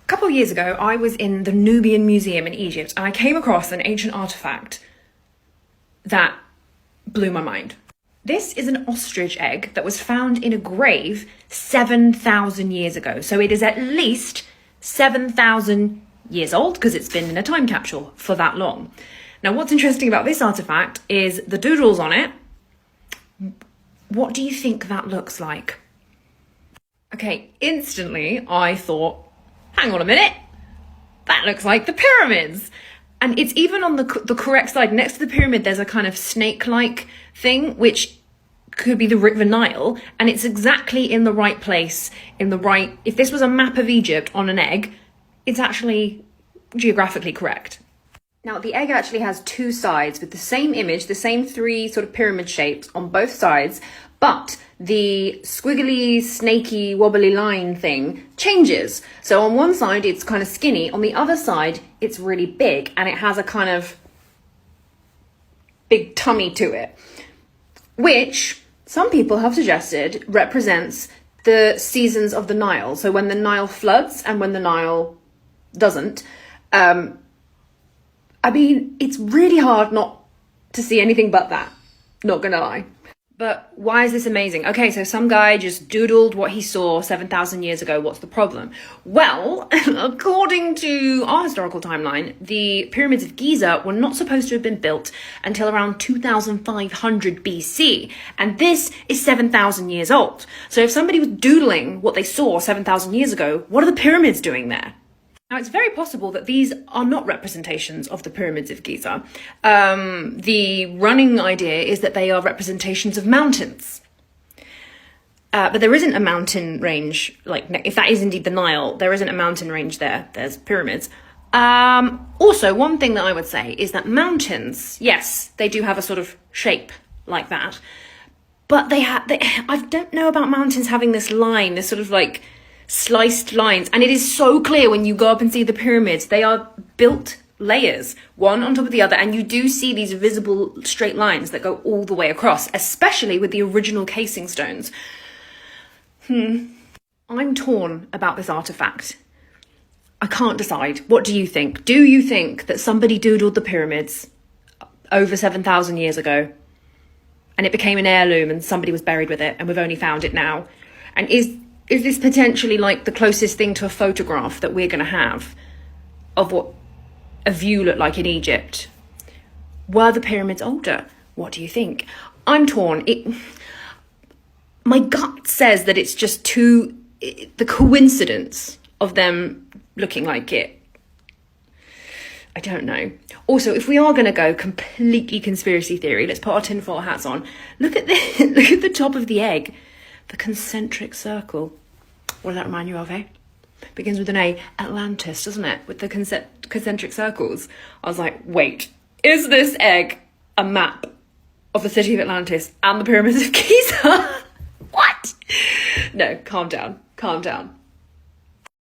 A couple of years ago, I was in the Nubian Museum in Egypt and I came across an ancient artifact that blew my mind. This is an ostrich egg that was found in a grave 7,000 years ago. So it is at least 7,000 years old because it's been in a time capsule for that long. Now, what's interesting about this artifact is the doodles on it. What do you think that looks like? Okay, instantly I thought, hang on a minute, that looks like the pyramids. And it's even on the correct side. Next to the pyramid, there's a kind of snake-like thing, which could be the River Nile. And it's exactly in the right place, if this was a map of Egypt on an egg, it's actually geographically correct. Now, the egg actually has two sides with the same image, the same three sort of pyramid shapes on both sides, but the squiggly, snaky, wobbly line thing changes. So on one side, it's kind of skinny. On the other side, it's really big, and it has a kind of big tummy to it, which some people have suggested represents the seasons of the Nile. So when the Nile floods and when the Nile doesn't. I mean, it's really hard not to see anything but that, not gonna lie. But why is this amazing? Okay, so some guy just doodled what he saw 7,000 years ago. What's the problem? Well, according to our historical timeline, the pyramids of Giza were not supposed to have been built until around 2,500 BC. And this is 7,000 years old. So if somebody was doodling what they saw 7,000 years ago, what are the pyramids doing there? Now, it's very possible that these are not representations of the pyramids of Giza. The running idea is that they are representations of mountains. But there isn't a mountain range, like if that is indeed the Nile, there isn't a mountain range there. There's pyramids. Also, one thing that I would say is that mountains, yes, they do have a sort of shape like that. But I don't know about mountains having this line, this sort of like sliced lines, and it is so clear when you go up and see the pyramids. They are built layers, one on top of the other, and you do see these visible straight lines that go all the way across, especially with the original casing stones. I'm torn about this artifact. I can't decide. What do you think? Do you think that somebody doodled the pyramids over 7,000 years ago and it became an heirloom and somebody was buried with it and we've only found it now? And is this potentially like the closest thing to a photograph that we're going to have of what a view looked like in Egypt? Were the pyramids older? What do you think? I'm torn. My gut says that it's just the coincidence of them looking like it. I don't know. Also, if we are going to go completely conspiracy theory, let's put our tinfoil hats on. Look at the top of the egg. The concentric circle. What does that remind you of, eh? Begins with an A. Atlantis, doesn't it? With the concentric circles. I was like, wait, is this egg a map of the city of Atlantis and the pyramids of Giza? What? No, calm down. Calm down.